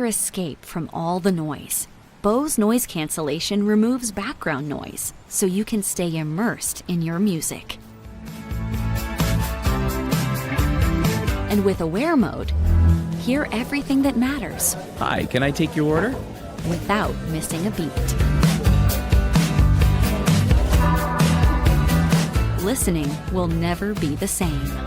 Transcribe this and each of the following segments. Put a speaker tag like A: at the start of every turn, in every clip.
A: your escape from all the noise. Bose noise cancellation removes background noise, so you can stay immersed in your music. And with Aware Mode, hear everything that matters
B: Hi, can I take your order?
A: without missing a beat. Listening will never be the same.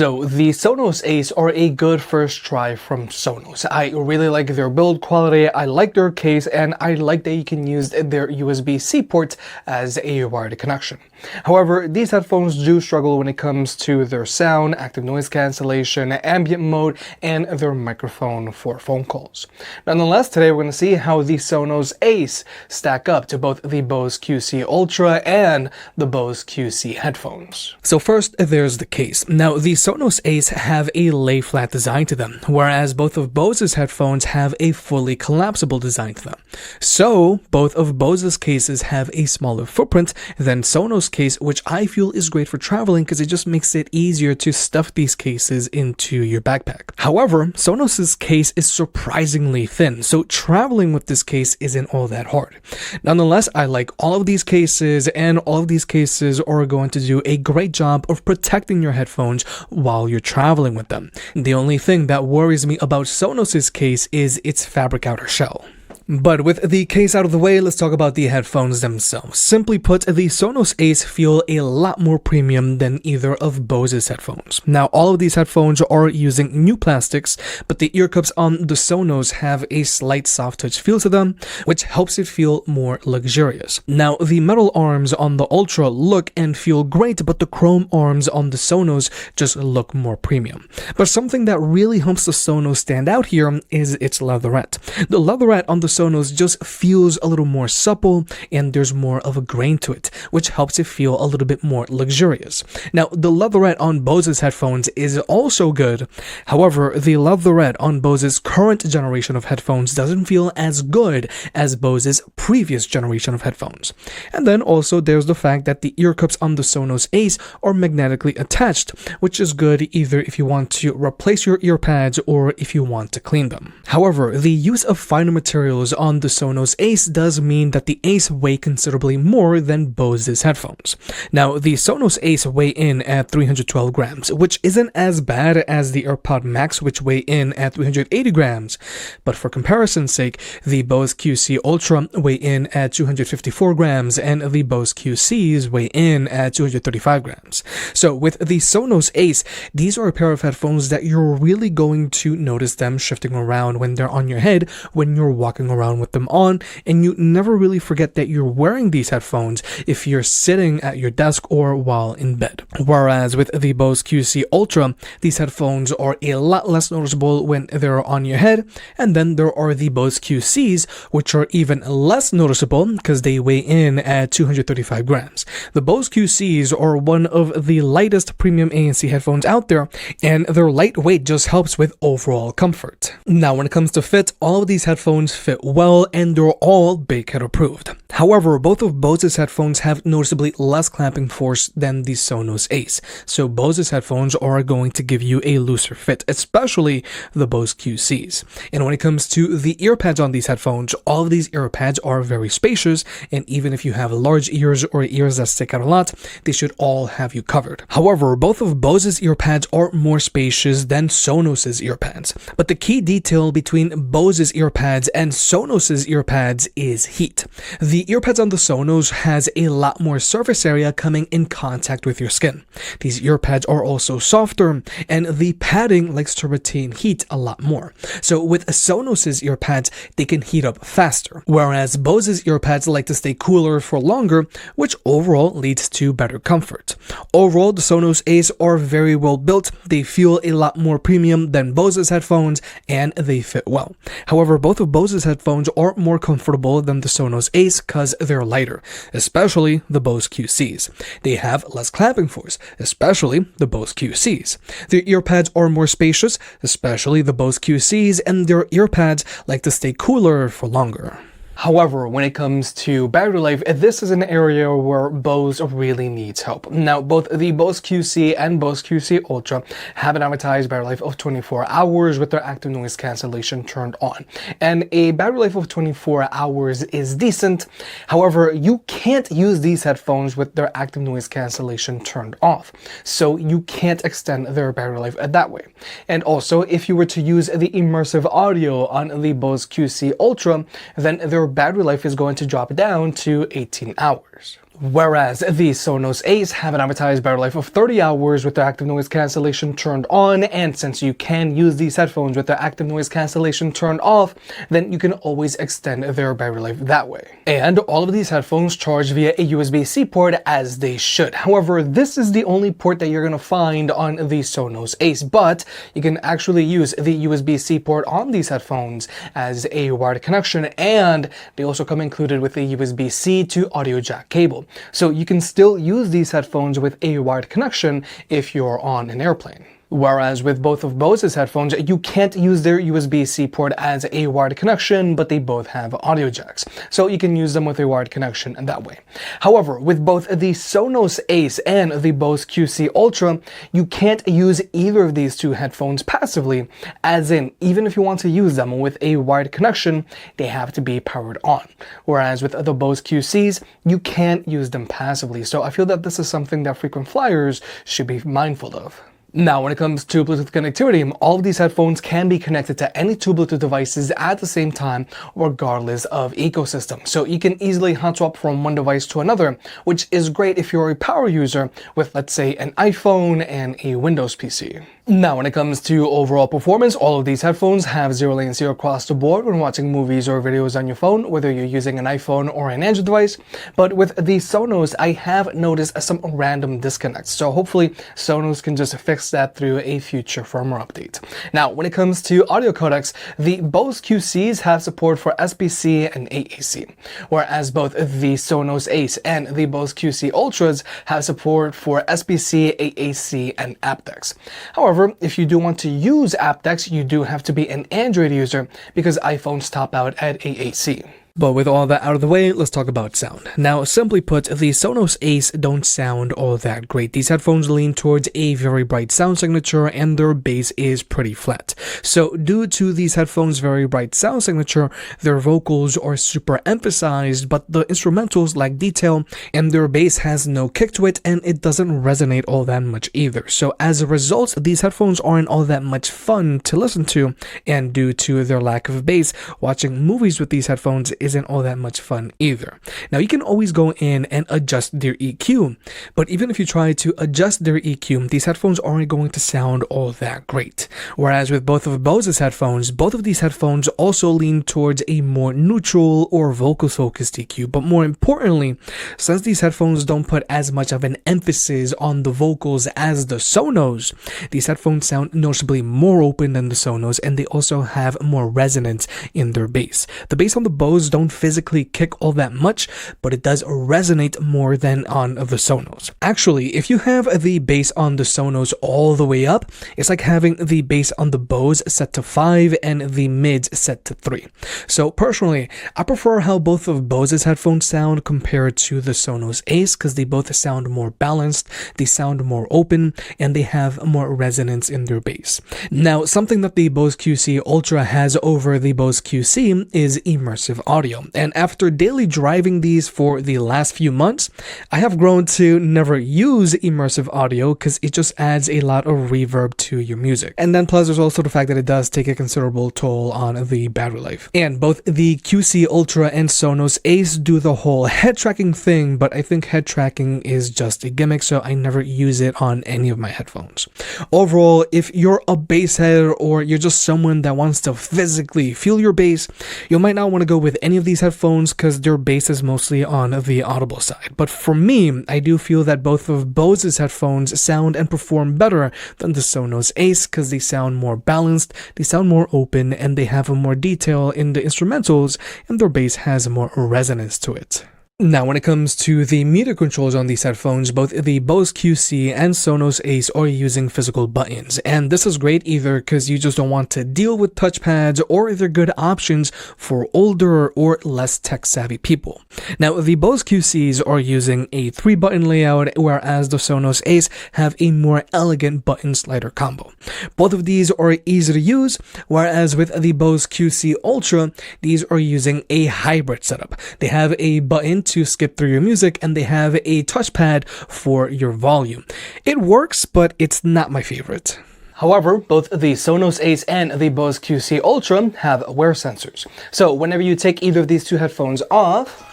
C: So the Sonos Ace are a good first try from Sonos. I really like their build quality, I like their case, and I like that you can use their USB-C port as a wired connection. However, these headphones do struggle when it comes to their sound, active noise cancellation, ambient mode, and their microphone for phone calls. Nonetheless, today we're going to see how the Sonos Ace stack up to both the Bose QC Ultra and the Bose QC headphones. So first, there's the case. Now, the Sonos Ace have a lay-flat design to them, whereas both of Bose's headphones have a fully collapsible design to them. So, both of Bose's cases have a smaller footprint than Sonos case, which I feel is great for traveling because it just makes it easier to stuff these cases into your backpack. However, Sonos's case is surprisingly thin, so traveling with this case isn't all that hard. Nonetheless, I like all of these cases, and all of these cases are going to do a great job of protecting your headphones while you're traveling with them. The only thing that worries me about Sonos's case is its fabric outer shell. But with the case out of the way, let's talk about the headphones themselves. Simply put, the Sonos Ace feel a lot more premium than either of Bose's headphones. Now, all of these headphones are using new plastics, but the ear cups on the Sonos have a slight soft touch feel to them, which helps it feel more luxurious. Now, the metal arms on the Ultra look and feel great, but the chrome arms on the Sonos just look more premium. But something that really helps the Sonos stand out here is its leatherette. The leatherette on the Sonos just feels a little more supple, and there's more of a grain to it, which helps it feel a little bit more luxurious. Now, the leatherette on Bose's headphones is also good. However, the leatherette on Bose's current generation of headphones doesn't feel as good as Bose's previous generation of headphones. And then also there's the fact that the ear cups on the Sonos Ace are magnetically attached, which is good either if you want to replace your ear pads or if you want to clean them. However, the use of finer materials on the Sonos Ace does mean that the Ace weigh considerably more than Bose's headphones. Now, the Sonos Ace weigh in at 312 grams, which isn't as bad as the AirPod Max, which weigh in at 380 grams. But for comparison's sake, the Bose QC Ultra weigh in at 254 grams, and the Bose QCs weigh in at 235 grams. So with the Sonos Ace, these are a pair of headphones that you're really going to notice them shifting around when they're on your head when you're walking around with them on, and you never really forget that you're wearing these headphones if you're sitting at your desk or while in bed. Whereas with the Bose QC Ultra, these headphones are a lot less noticeable when they're on your head, and then there are the Bose QCs, which are even less noticeable because they weigh in at 235 grams. The Bose QCs are one of the lightest premium ANC headphones out there, and their lightweight just helps with overall comfort. Now, when it comes to fit, all of these headphones fit well, and they're all big head approved. However, both of Bose's headphones have noticeably less clamping force than the Sonos Ace, so Bose's headphones are going to give you a looser fit, especially the Bose QCs. And when it comes to the ear pads on these headphones, all of these ear pads are very spacious, and even if you have large ears or ears that stick out a lot, they should all have you covered. However, both of Bose's ear pads are more spacious than Sonos's ear pads, but the key detail between Bose's ear pads and Sonos's ear pads is heat. The ear pads on the Sonos has a lot more surface area coming in contact with your skin. These ear pads are also softer, and the padding likes to retain heat a lot more. So with Sonos's ear pads, they can heat up faster, whereas Bose's ear pads like to stay cooler for longer, which overall leads to better comfort. Overall, the Sonos Ace are very well built. They feel a lot more premium than Bose's headphones, and they fit well. However, both of Bose's headphones are more comfortable than the Sonos Ace because they're lighter, especially the Bose QCs. They have less clamping force, especially the Bose QCs. Their ear pads are more spacious, especially the Bose QCs, and their ear pads like to stay cooler for longer. However, when it comes to battery life, this is an area where Bose really needs help. Now, both the Bose QC and Bose QC Ultra have an advertised battery life of 24 hours with their active noise cancellation turned on. And a battery life of 24 hours is decent. However, you can't use these headphones with their active noise cancellation turned off. So you can't extend their battery life that way. And also, if you were to use the immersive audio on the Bose QC Ultra, then their battery life is going to drop down to 18 hours. Whereas the Sonos Ace have an advertised battery life of 30 hours with their active noise cancellation turned on, and since you can use these headphones with their active noise cancellation turned off, then you can always extend their battery life that way. And all of these headphones charge via a USB-C port as they should. However, this is the only port that you're going to find on the Sonos Ace, but you can actually use the USB-C port on these headphones as a wired connection, and they also come included with a USB-C to audio jack cable. So you can still use these headphones with a wired connection if you're on an airplane. Whereas with both of Bose's headphones, you can't use their USB-C port as a wired connection, but they both have audio jacks. So you can use them with a wired connection that way. However, with both the Sonos Ace and the Bose QC Ultra, you can't use either of these two headphones passively, as in, even if you want to use them with a wired connection, they have to be powered on. Whereas with the Bose QCs, you can't use them passively. So I feel that this is something that frequent flyers should be mindful of. Now, when it comes to Bluetooth connectivity, all of these headphones can be connected to any two Bluetooth devices at the same time, regardless of ecosystem. So you can easily hot swap from one device to another, which is great if you're a power user with, let's say, an iPhone and a Windows PC. Now, when it comes to overall performance, all of these headphones have zero latency across the board when watching movies or videos on your phone, whether you're using an iPhone or an Android device. But with the Sonos, I have noticed some random disconnects. So hopefully Sonos can just fix that through a future firmware update. Now, when it comes to audio codecs, the Bose QCs have support for SBC and AAC, whereas both the Sonos Ace and the Bose QC Ultras have support for SBC, AAC, and aptX. However, if you do want to use aptX, you do have to be an Android user because iPhones top out at AAC. But with all that out of the way, let's talk about sound. Now, simply put, the Sonos Ace don't sound all that great. These headphones lean towards a very bright sound signature and their bass is pretty flat. So due to these headphones' very bright sound signature, their vocals are super emphasized, but the instrumentals lack detail and their bass has no kick to it and it doesn't resonate all that much either. So as a result, these headphones aren't all that much fun to listen to, and due to their lack of bass, watching movies with these headphones isn't all that much fun either. Now, you can always go in and adjust their EQ, but even if you try to adjust their EQ, these headphones aren't going to sound all that great. Whereas with both of Bose's headphones, both of these headphones also lean towards a more neutral or vocal-focused EQ, but more importantly, since these headphones don't put as much of an emphasis on the vocals as the Sonos, these headphones sound noticeably more open than the Sonos, and they also have more resonance in their bass. The bass on the Bose don't physically kick all that much, but it does resonate more than on the Sonos. Actually, if you have the bass on the Sonos all the way up, it's like having the bass on the Bose set to 5 and the mids set to 3. So personally, I prefer how both of Bose's headphones sound compared to the Sonos Ace because they both sound more balanced, they sound more open, and they have more resonance in their bass. Now, something that the Bose QC Ultra has over the Bose QC is immersive audio. And after daily driving these for the last few months, I have grown to never use immersive audio because it just adds a lot of reverb to your music. And then plus there's also the fact that it does take a considerable toll on the battery life. And both the QC Ultra and Sonos Ace do the whole head tracking thing, but I think head tracking is just a gimmick, so I never use it on any of my headphones. Overall, if you're a bass head or you're just someone that wants to physically feel your bass, you might not want to go with any of these headphones because their bass is mostly on the audible side. But for me, I do feel that both of Bose's headphones sound and perform better than the Sonos Ace because they sound more balanced, they sound more open, and they have more detail in the instrumentals, and their bass has more resonance to it. Now, when it comes to the meter controls on these headphones, both the Bose QC and Sonos Ace are using physical buttons. And this is great either because you just don't want to deal with touchpads, or they're good options for older or less tech-savvy people. Now, the Bose QCs are using a 3-button layout, whereas the Sonos Ace have a more elegant button slider combo. Both of these are easy to use, whereas with the Bose QC Ultra, these are using a hybrid setup. They have a button to skip through your music, and they have a touchpad for your volume. It works, but it's not my favorite. However, both the Sonos Ace and the Bose QC Ultra have wear sensors. So whenever you take either of these two headphones off,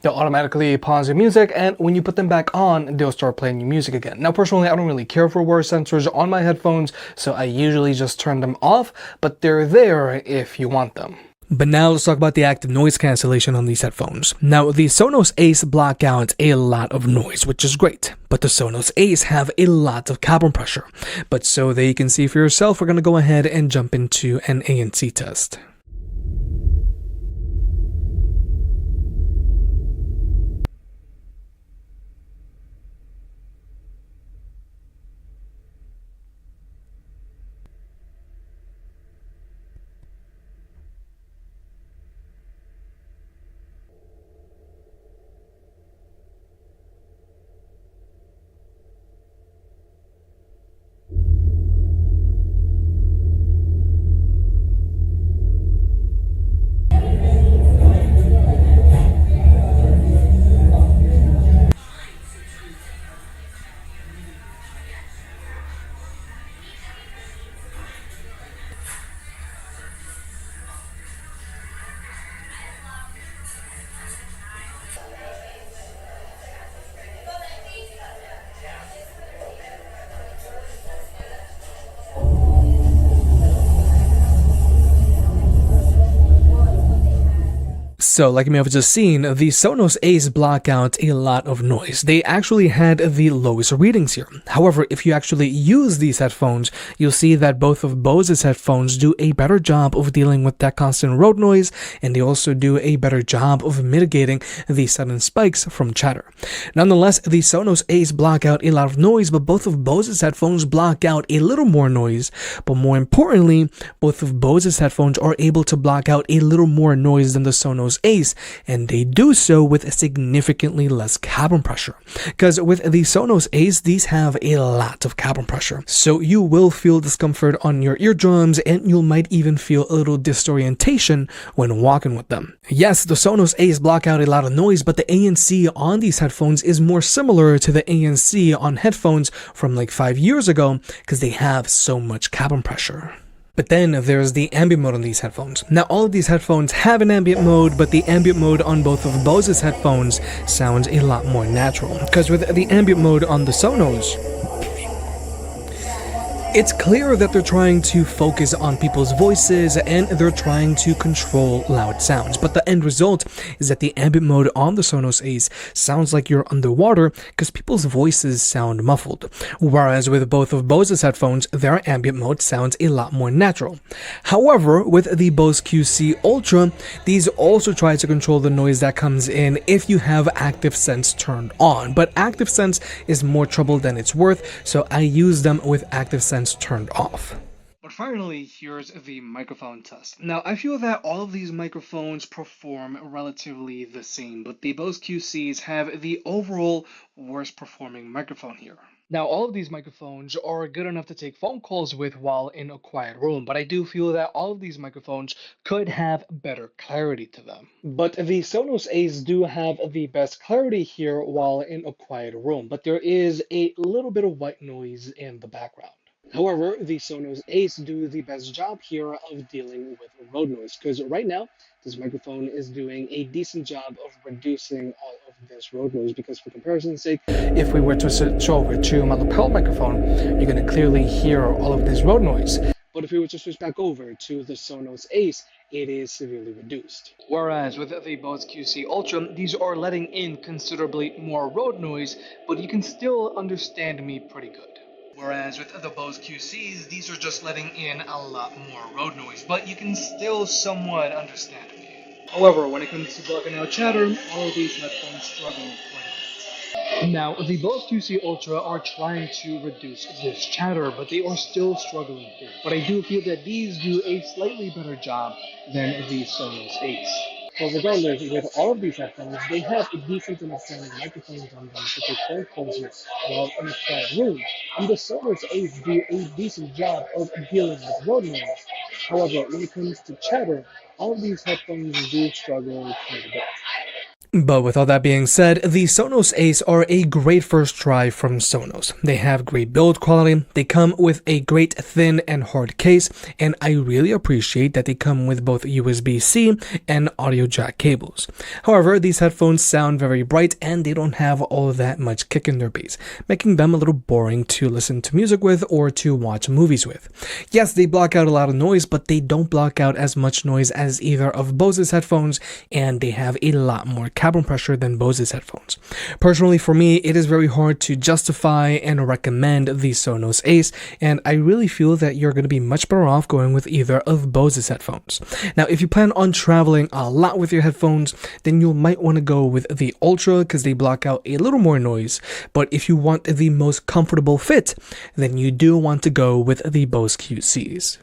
C: they'll automatically pause your music, and when you put them back on, they'll start playing your music again. Now, personally, I don't really care for wear sensors on my headphones, so I usually just turn them off, but they're there if you want them. But now let's talk about the active noise cancellation on these headphones. Now, the Sonos Ace block out a lot of noise, which is great, but the Sonos Ace have a lot of carbon pressure. But so that you can see for yourself, we're going to go ahead and jump into an ANC test. So, like you may have just seen, the Sonos Ace block out a lot of noise. They actually had the lowest readings here. However, if you actually use these headphones, you'll see that both of Bose's headphones do a better job of dealing with that constant road noise, and they also do a better job of mitigating the sudden spikes from chatter. Nonetheless, the Sonos Ace block out a lot of noise, but both of Bose's headphones block out a little more noise. But more importantly, both of Bose's headphones are able to block out a little more noise than the Sonos Ace, and they do so with significantly less carbon pressure. Because with the Sonos Ace, these have a lot of carbon pressure, so you will feel discomfort on your eardrums, and you might even feel a little disorientation when walking with them. Yes, the Sonos Ace block out a lot of noise, but the ANC on these headphones is more similar to the ANC on headphones from like 5 years ago, because they have so much carbon pressure. But then there's the ambient mode on these headphones. Now, all of these headphones have an ambient mode, but the ambient mode on both of Bose's headphones sounds a lot more natural. Because with the ambient mode on the Sonos, it's clear that they're trying to focus on people's voices and they're trying to control loud sounds. But the end result is that the ambient mode on the Sonos Ace sounds like you're underwater because people's voices sound muffled. Whereas with both of Bose's headphones, their ambient mode sounds a lot more natural. However, with the Bose QC Ultra, these also try to control the noise that comes in if you have Active Sense turned on. But Active Sense is more trouble than it's worth, so I use them with Active Sense turned off. But finally, here's the microphone test. Now, I feel that all of these microphones perform relatively the same, but the Bose QCs have the overall worst performing microphone here. Now, all of these microphones are good enough to take phone calls with while in a quiet room, but I do feel that all of these microphones could have better clarity to them. But the Sonos Ace do have the best clarity here while in a quiet room, but there is a little bit of white noise in the background. However, the Sonos Ace do the best job here of dealing with road noise, because right now, this microphone is doing a decent job of reducing all of this road noise, because for comparison's sake, if we were to switch over to my lapel microphone, you're going to clearly hear all of this road noise. But if we were to switch back over to the Sonos Ace, it is severely reduced. Whereas with the Bose QC Ultra, these are letting in considerably more road noise, but you can still understand me pretty good. Whereas with the Bose QCs, these are just letting in a lot more road noise, but you can still somewhat understand me. However, when it comes to blocking out chatter, all of these headphones struggle quite a bit. Now, the Bose QC Ultra are trying to reduce this chatter, but they are still struggling here. But I do feel that these do a slightly better job than the Sonos Ace. Well, regardless, with all of these headphones, they have a decent enough sounding microphones on them that they can close it while in a quiet room. And the Sonos Ace do a decent job of dealing with road noise. However, when it comes to chatter, all of these headphones do struggle quite a bit. But with all that being said, the Sonos Ace are a great first try from Sonos. They have great build quality, they come with a great thin and hard case, and I really appreciate that they come with both USB-C and audio jack cables. However, these headphones sound very bright and they don't have all that much kick in their bass, making them a little boring to listen to music with or to watch movies with. Yes, they block out a lot of noise, but they don't block out as much noise as either of Bose's headphones, and they have a lot more cabin pressure than Bose's headphones. Personally, for me, it is very hard to justify and recommend the Sonos Ace, and I really feel that you're going to be much better off going with either of Bose's headphones. Now, if you plan on traveling a lot with your headphones, then you might want to go with the Ultra because they block out a little more noise, but if you want the most comfortable fit, then you do want to go with the Bose QCs.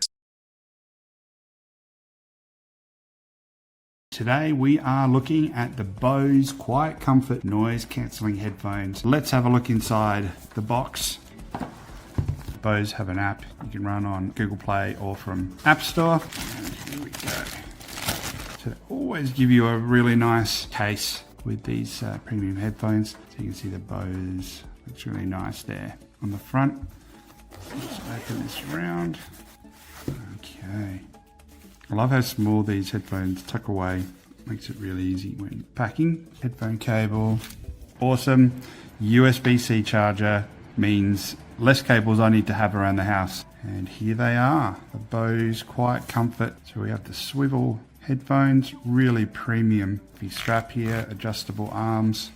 D: Today we are looking at the Bose QuietComfort noise cancelling headphones. Let's have a look inside the box. Bose have an app you can run on Google Play or from App Store. And here we go. So they always give you a really nice case with these premium headphones. So you can see the Bose looks really nice there on the front. Let's open this around. Okay. I love how small these headphones tuck away. Makes it really easy when packing. Headphone cable, awesome. USB-C charger means less cables I need to have around the house. And here they are, the Bose QuietComfort. So we have the swivel headphones, really premium. The strap here, adjustable arms.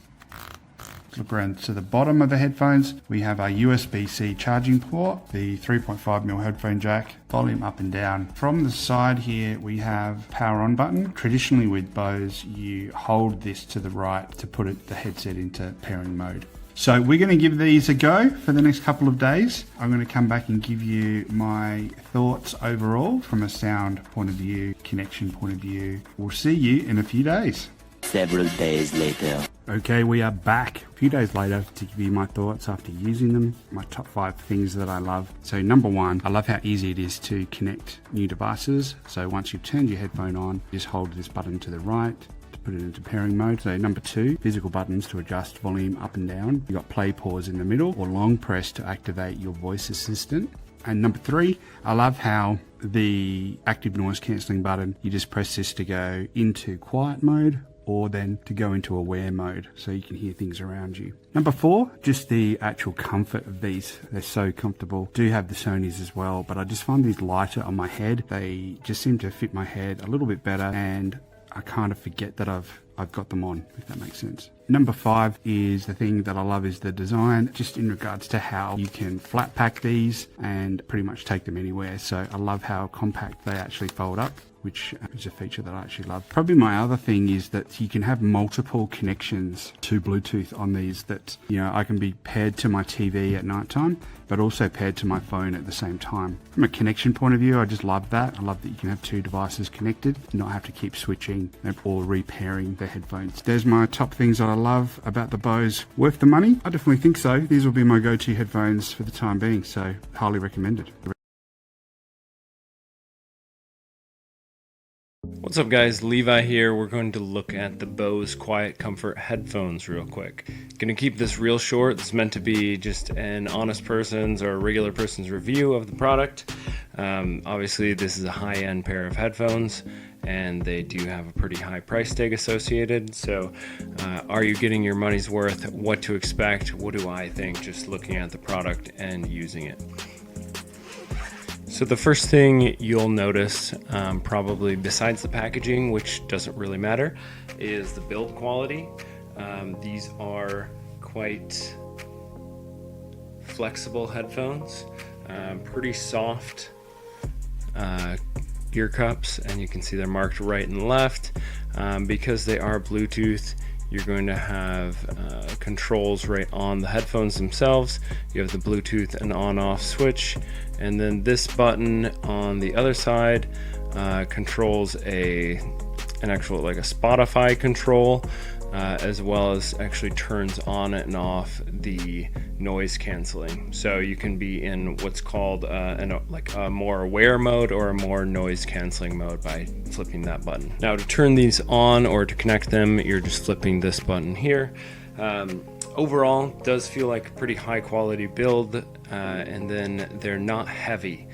D: Look around to the bottom of the headphones. We have our USB-C charging port, the 3.5mm headphone jack, volume up and down. From the side here, we have power on button. Traditionally with Bose, you hold this to the right to put the headset into pairing mode. So we're going to give these a go for the next couple of days. I'm going to come back and give you my thoughts overall from a sound point of view, connection point of view. We'll see you in a few days.
E: Several days later.
D: Okay, we are back a few days later to give you my thoughts after using them, my top 5 things that I love. So number 1, I love how easy it is to connect new devices. So once you've turned your headphone on, just hold this button to the right to put it into pairing mode. So number 2, physical buttons to adjust volume up and down. You've got play, pause in the middle, or long press to activate your voice assistant. And number 3, I love how the active noise cancelling button, you just press this to go into quiet mode, or then to go into aware mode so you can hear things around you. Number 4, just the actual comfort of these. They're so comfortable. Do have the Sonys as well, but I just find these lighter on my head. They just seem to fit my head a little bit better, and I kind of forget that I've got them on, if that makes sense. Number 5 is the thing that I love is the design, just in regards to how you can flat pack these and pretty much take them anywhere. So I love how compact they actually fold up, which is a feature that I actually love. Probably my other thing is that you can have multiple connections to Bluetooth on these that, you know, I can be paired to my TV at nighttime, but also paired to my phone at the same time. From a connection point of view, I just love that. I love that you can have 2 devices connected, not have to keep switching or repairing the headphones. There's my top things that I love about the Bose. Worth the money? I definitely think so. These will be my go-to headphones for the time being, so highly recommended.
B: What's up guys, Levi here. We're going to look at the Bose QuietComfort headphones real quick. Gonna keep this real short. This is meant to be just an honest person's or a regular person's review of the product. Obviously this is a high-end pair of headphones and they do have a pretty high price tag associated. So are you getting your money's worth? What to expect? What do I think just looking at the product and using it? So the first thing you'll notice, probably besides the packaging, which doesn't really matter, is the build quality. These are quite flexible headphones, pretty soft ear cups, and you can see they're marked right and left. Because they are Bluetooth, you're going to have controls right on the headphones themselves. You have the Bluetooth and on-off switch, and then this button on the other side controls an actual like a Spotify control, as well as actually turns on and off the noise canceling. So you can be in what's called a more aware mode or a more noise canceling mode by flipping that button. Now to turn these on or to connect them, you're just flipping this button here. Overall, does feel like a pretty high quality build, and then they're not heavy,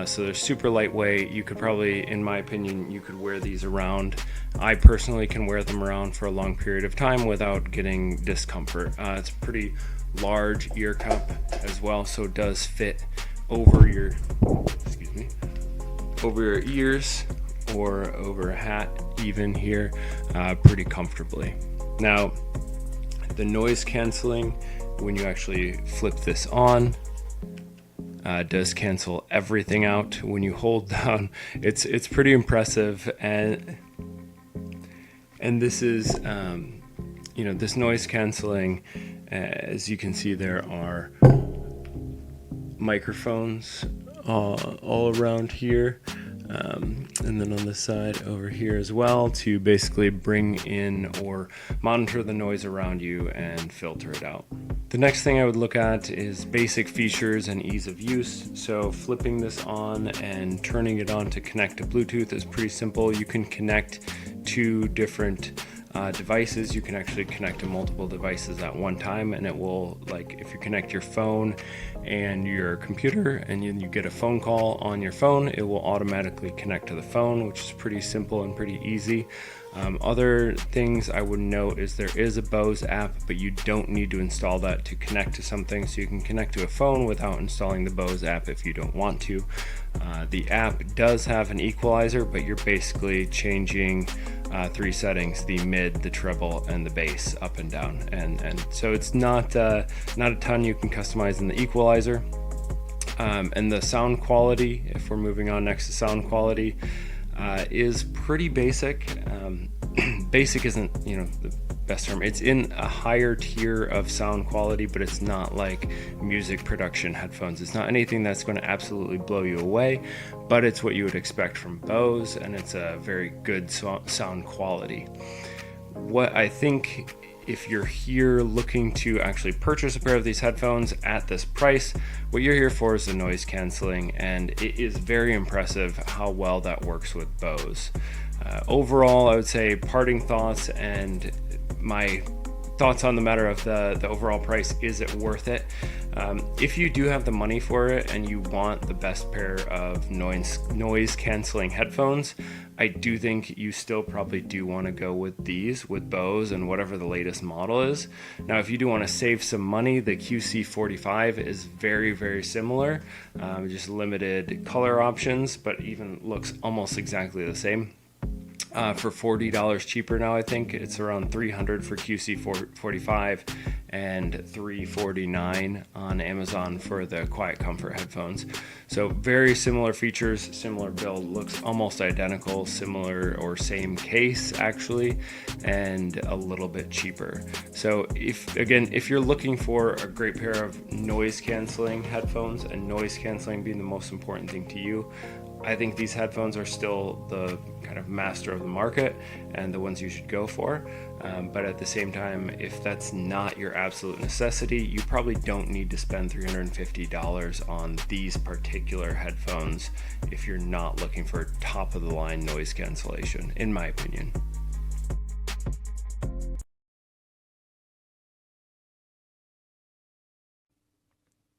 B: so they're super lightweight. You could probably, in my opinion, you could wear these around. I personally can wear them around for a long period of time without getting discomfort. It's a pretty large ear cup as well, so it does fit over your over your ears or over a hat even here pretty comfortably. Now the noise canceling, when you actually flip this on, does cancel everything out. When you hold down, it's pretty impressive, and this is this noise canceling, as you can see, there are microphones all around here, and then on the side over here as well, to basically bring in or monitor the noise around you and filter it out. The next thing I would look at is basic features and ease of use. So flipping this on and turning it on to connect to Bluetooth is pretty simple. You can connect to different devices. You can actually connect to multiple devices at one time, and it will, like if you connect your phone and your computer and you get a phone call on your phone, it will automatically connect to the phone, which is pretty simple and pretty easy. Other things I would note is there is a Bose app, but you don't need to install that to connect to something, so you can connect to a phone without installing the Bose app if you don't want to. The app does have an equalizer, but you're basically changing three settings: the mid, the treble, and the bass up and down, and so it's not a ton you can customize in the equalizer. And the sound quality, if we're moving on next to sound quality, is pretty basic. Basic isn't the best term. It's in a higher tier of sound quality, but it's not like music production headphones. It's not anything that's going to absolutely blow you away, but it's what you would expect from Bose, and it's a very good sound quality. What I think, if you're here looking to actually purchase a pair of these headphones at this price, what you're here for is the noise canceling, and it is very impressive how well that works with Bose. Overall, I would say parting thoughts and my thoughts on the matter of the overall price: is it worth it? If you do have the money for it and you want the best pair of noise canceling headphones, I do think you still probably do want to go with these, with Bose and whatever the latest model is. Now, if you do want to save some money, the QC45 is very, very similar, just limited color options, but even looks almost exactly the same. For $40 cheaper now, I think it's around $300 for QC45 and $349 on Amazon for the QuietComfort headphones. So very similar features, similar build, looks almost identical, similar or same case actually, and a little bit cheaper. So if you're looking for a great pair of noise canceling headphones, and noise canceling being the most important thing to you, I think these headphones are still the kind of master of the market and the ones you should go for. But at the same time, if that's not your absolute necessity, you probably don't need to spend $350 on these particular headphones if you're not looking for top of the line noise cancellation, in my opinion.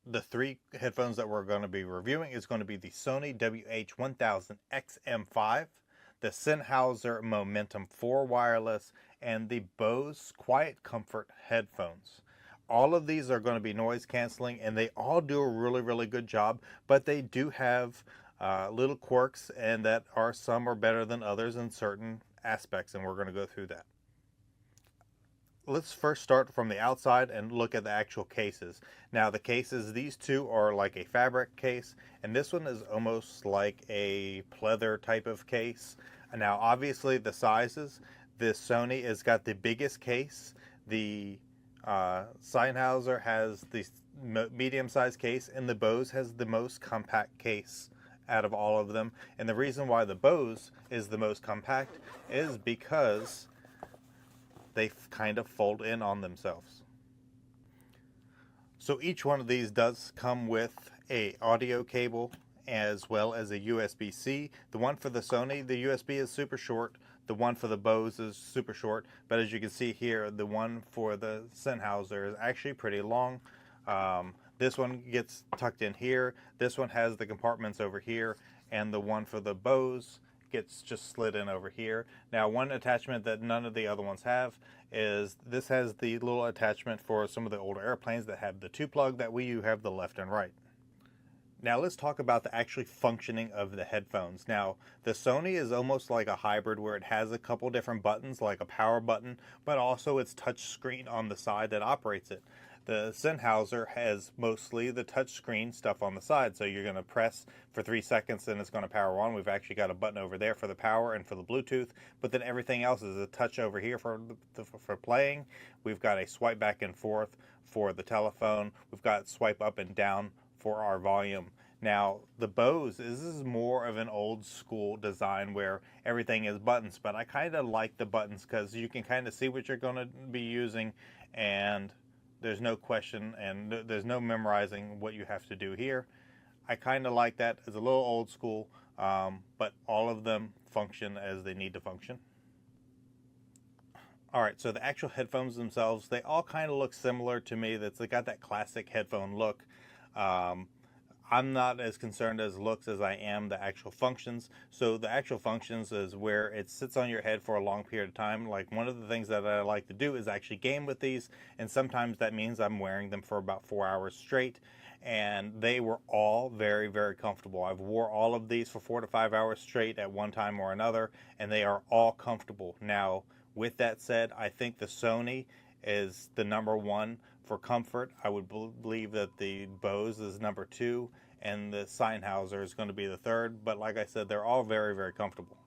F: The three headphones that we're going to be reviewing is going to be the Sony WH-1000XM5, the Sennheiser Momentum 4 wireless, and the Bose QuietComfort headphones. All of these are going to be noise canceling, and they all do a really, really good job, but they do have little quirks, and that some are better than others in certain aspects, and we're going to go through that. Let's first start from the outside and look at the actual cases. Now the cases, these two are like a fabric case, and this one is almost like a pleather type of case. Now obviously the sizes, The Sony has got the biggest case. The Sennheiser has the medium-sized case, and the Bose has the most compact case out of all of them. And the reason why the Bose is the most compact is because they kind of fold in on themselves. So each one of these does come with a audio cable as well as a USB-C. The one for the Sony, the USB is super short. The one for the Bose is super short, but as you can see here, the one for the Sennheiser is actually pretty long. This one gets tucked in here. This one has the compartments over here, and the one for the Bose gets just slid in over here. Now, one attachment that none of the other ones have is this has the little attachment for some of the older airplanes that have the 2-plug that we have the left and right. Now let's talk about the actually functioning of the headphones. Now, the Sony is almost like a hybrid where it has a couple different buttons, like a power button, but also it's touch screen on the side that operates it. The Sennheiser has mostly the touch screen stuff on the side, so you're going to press for 3 seconds and it's going to power on. We've actually got a button over there for the power and for the Bluetooth, but then everything else is a touch over here for playing. We've got a swipe back and forth for the telephone. We've got swipe up and down for our volume. Now, the Bose, this is more of an old school design where everything is buttons, but I kind of like the buttons because you can kind of see what you're going to be using, and there's no question and there's no memorizing what you have to do here. I kind of like that. It's a little old school, but all of them function as they need to function. All right, so the actual headphones themselves, they all kind of look similar to me. They got that classic headphone look. I'm not as concerned as looks as I am the actual functions. So the actual functions is where it sits on your head for a long period of time. Like, one of the things that I like to do is actually game with these, and sometimes that means I'm wearing them for about 4 hours straight. And they were all very, very comfortable. I've wore all of these for 4 to 5 hours straight at one time or another, and they are all comfortable. Now, with that said, I think the Sony is the #1 for comfort. I would believe that the Bose is #2, and the Sennheiser is going to be the 3rd. But like I said, they're all very, very comfortable.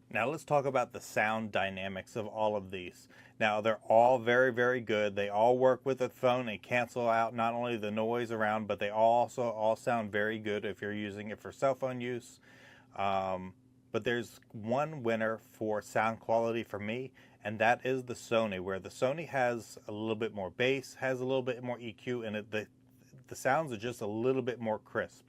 F: Now let's talk about the sound dynamics of all of these. Now, they're all very, very good. They all work with the phone and cancel out not only the noise around, but they also all sound very good if you're using it for cell phone use. But there's one winner for sound quality for me, and that is the Sony, where the Sony has a little bit more bass, has a little bit more EQ, and the sounds are just a little bit more crisp.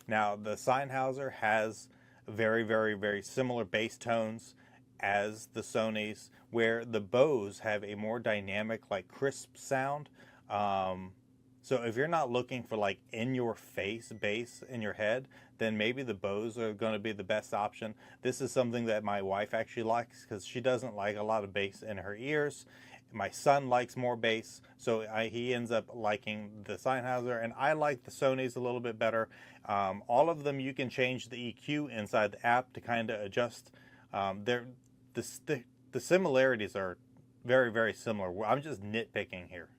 F: Now, the Sennheiser has very, very, very similar bass tones as the Sonys, where the Bose have a more dynamic, like crisp sound. So if you're not looking for like in-your-face bass in your head, then maybe the Bose are going to be the best option. This is something that my wife actually likes because she doesn't like a lot of bass in her ears. My son likes more bass, so he ends up liking the Sennheiser, and I like the Sonys a little bit better. All of them, you can change the EQ inside the app to kind of adjust. The similarities are very, very similar. I'm just nitpicking here.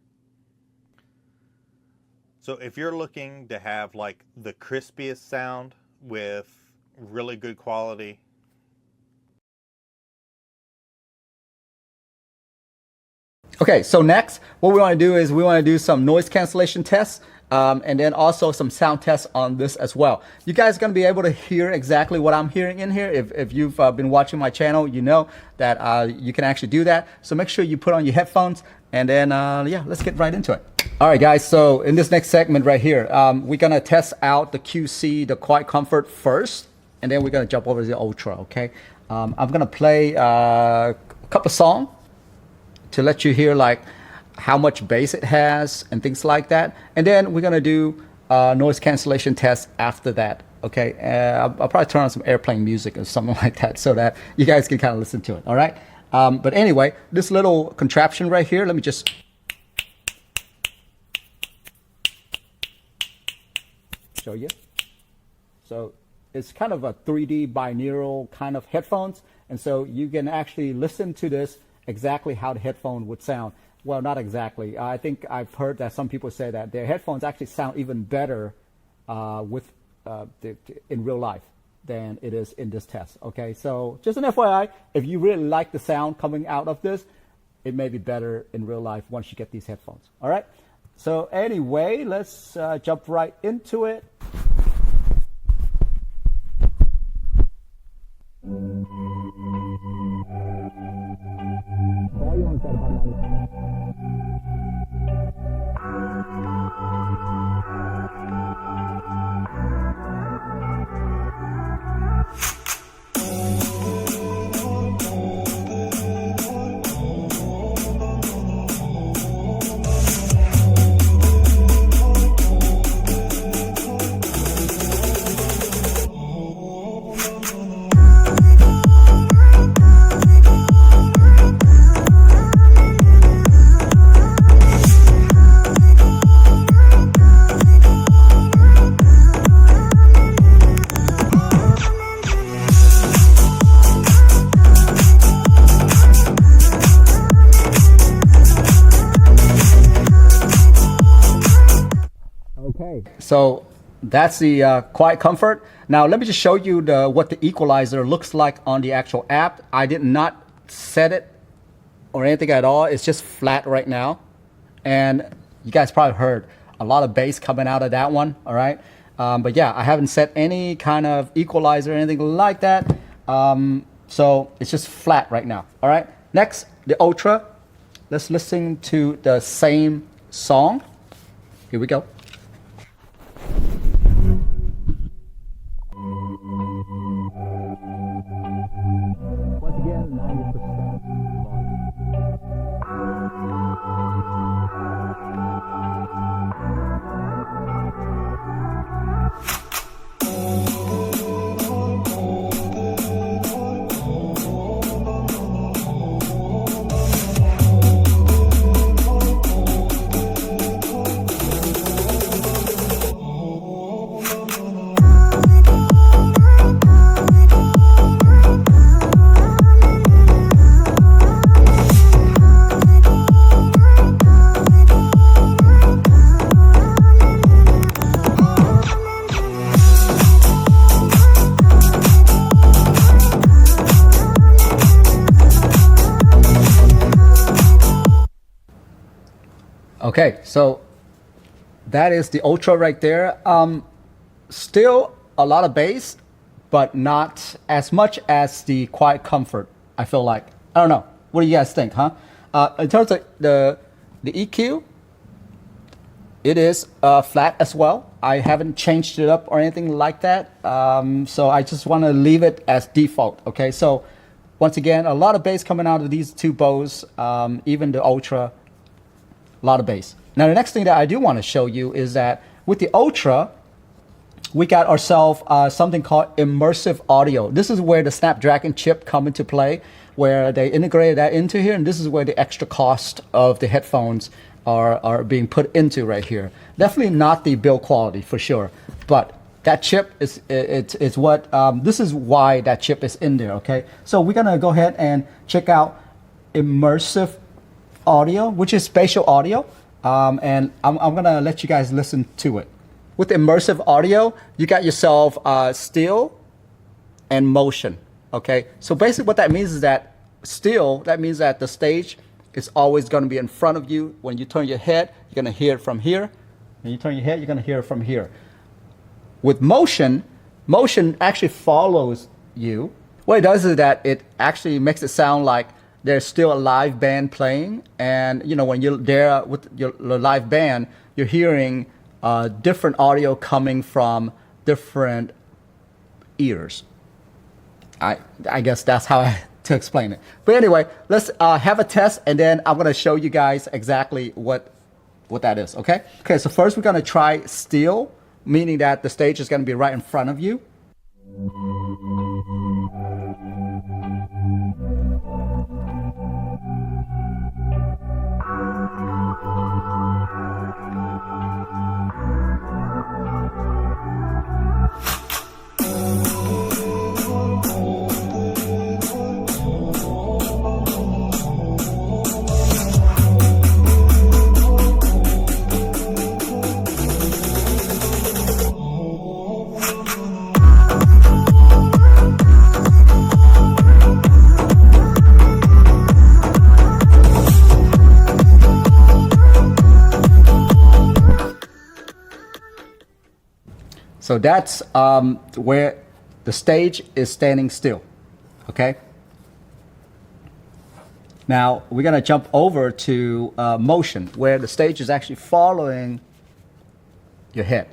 F: So if you're looking to have like the crispiest sound with really good quality,
G: Okay, so next, what we want to do is we want to do some noise cancellation tests, and then also some sound tests on this as well. You guys are going to be able to hear exactly what I'm hearing in here. If you've been watching my channel, you know that you can actually do that. So make sure you put on your headphones, and then yeah, let's get right into it. All right, guys, so in this next segment right here, we're going to test out the QC, the QuietComfort first, and then we're going to jump over to the Ultra, okay? I'm going to play a couple songs to let you hear like how much bass it has and things like that. And then we're gonna do noise cancellation tests after that, okay? I'll probably turn on some airplane music or something like that so that you guys can kind of listen to it, all right? But anyway, this little contraption right here, let me just show you. So it's kind of a 3D binaural kind of headphones, and so you can actually listen to this exactly how the headphone would sound. Well, not exactly. I think I've heard that some people say that their headphones actually sound even better in real life. than it is in this test. Okay, so just an FYI, if you really like the sound coming out of this, it may be better in real life once you get these headphones. All right, so anyway, let's jump right into it. Okay, so that's the QuietComfort. Now let me just show you what the equalizer looks like on the actual app. I did not set it or anything at all. It's just flat right now. And you guys probably heard a lot of bass coming out of that one, all right? But yeah, I haven't set any kind of equalizer or anything like that. So it's just flat right now, all right? Next, the Ultra. Let's listen to the same song. Here we go. Once again, 90% Okay, so that is the Ultra right there. Still a lot of bass, but not as much as the QuietComfort, I feel like. I don't know. What do you guys think, huh? In terms of the EQ, it is flat as well. I haven't changed it up or anything like that. So I just want to leave it as default, okay? So once again, a lot of bass coming out of these two Bose, even the Ultra. A lot of bass. Now the next thing that I do want to show you is that with the Ultra, we got ourselves something called immersive audio. This is where the Snapdragon chip come into play, where they integrated that into here, and this is where the extra cost of the headphones are being put into right here. Definitely not the build quality for sure, but that chip is what this is why that chip is in there. Okay, so we're gonna go ahead and check out immersive audio, which is spatial audio, and I'm gonna let you guys listen to it. With immersive audio, you got yourself still and motion. Okay, so basically what that means is that still, that means that the stage is always going to be in front of you. When you turn your head, you're going to hear it from here. When you turn your head, you're going to hear it from here. With motion, motion actually follows you. What it does is that it actually makes it sound like there's still a live band playing, and you know, when you're there with your live band, you're hearing different audio coming from different ears. I guess that's how to explain it. But anyway, let's have a test, and then I'm gonna show you guys exactly what that is. Okay. Okay. So first we're gonna try still, meaning that the stage is gonna be right in front of you. So that's where the stage is standing still, okay? Now we're gonna jump over to motion, where the stage is actually following your head.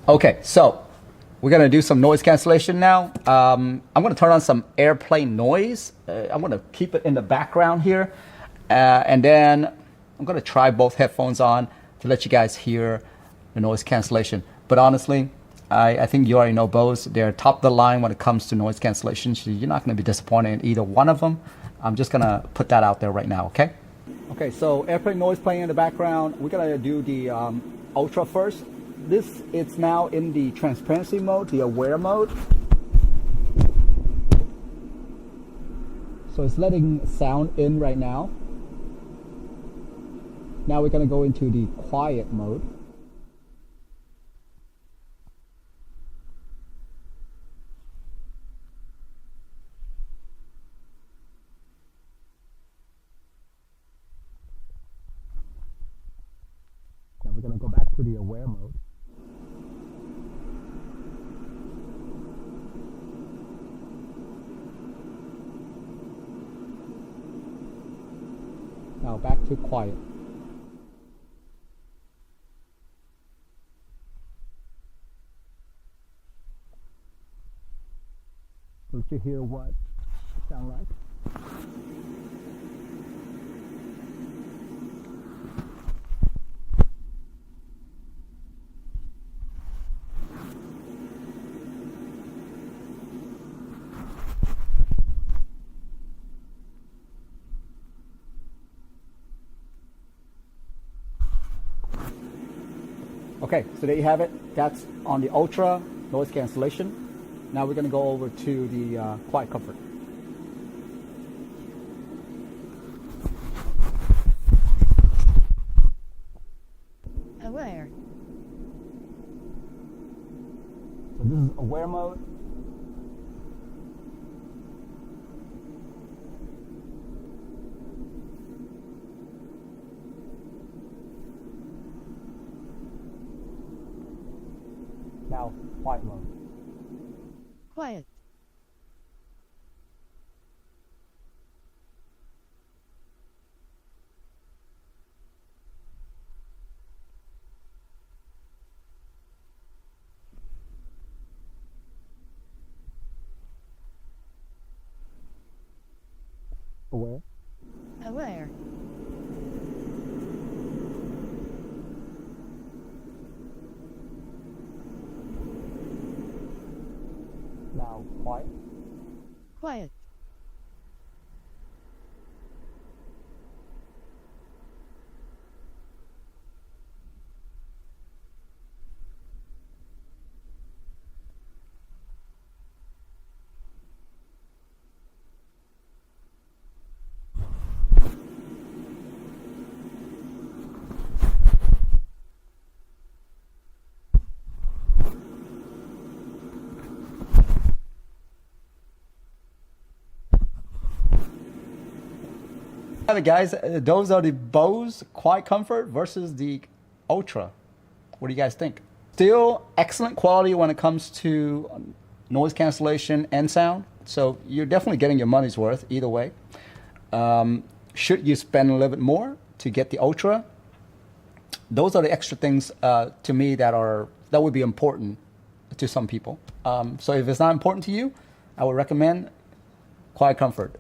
G: Okay, so we're gonna do some noise cancellation now. I'm gonna turn on some airplane noise. I'm gonna keep it in the background here. And then I'm gonna try both headphones on to let you guys hear the noise cancellation. But honestly, I think you already know Bose. They're top of the line when it comes to noise cancellation. So you're not gonna be disappointed in either one of them. I'm just gonna put that out there right now, okay? Okay, so airplane noise playing in the background. We're gonna do the Ultra first. It's now in the transparency mode, the aware mode. So it's letting sound in right now. Now we're going to go into the quiet mode. Now we're going to go back to the aware mode. Now back to quiet. Don't you hear what it sound like? Okay, so there you have it. That's on the Ultra noise cancellation. Now we're going to go over to the QuietComfort.
H: Aware.
G: So this is aware mode. Now quiet mode.
H: Quiet.
G: Aware.
H: Aware.
G: Now quiet.
H: Quiet.
G: Have it, guys. Those are the Bose QuietComfort versus the Ultra What do you guys think? Still excellent quality when it comes to noise cancellation and sound. So you're definitely getting your money's worth either way. Should you spend a little bit more to get the Ultra? Those are the extra things to me that would be important to some people. So if it's not important to you, I would recommend QuietComfort.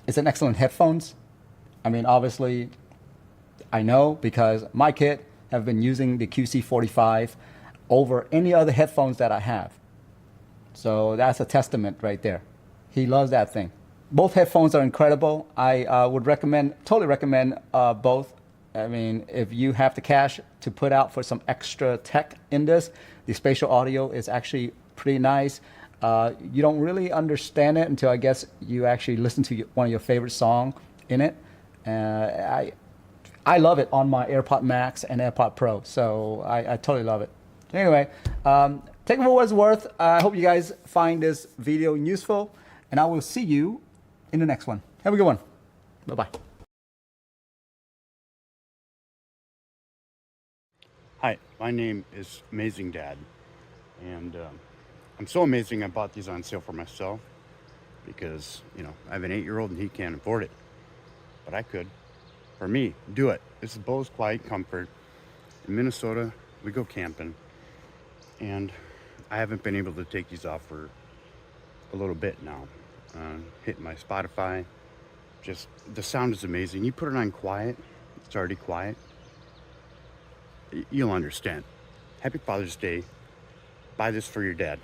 G: It's an excellent headphones. I mean, obviously, I know because my kid have been using the QC45 over any other headphones that I have. So that's a testament right there. He loves that thing. Both headphones are incredible. I would totally recommend both. I mean, if you have the cash to put out for some extra tech in this, the spatial audio is actually pretty nice. You don't really understand it until I guess you actually listen to one of your favorite songs in it. I love it on my AirPod Max and AirPod Pro, so I totally love it. Anyway, take it for what it's worth. I hope you guys find this video useful, and I will see you in the next one. Have a good one. Bye-bye.
D: Hi, my name is Amazing Dad, and I'm so amazing I bought these on sale for myself because, you know, I have an 8-year-old and he can't afford it, but I could. For me, do it. This is Bose QuietComfort. In Minnesota, we go camping, and I haven't been able to take these off for a little bit now. Hitting my Spotify, just the sound is amazing. You put it on quiet, it's already quiet. You'll understand. Happy Father's Day. Buy this for your dad.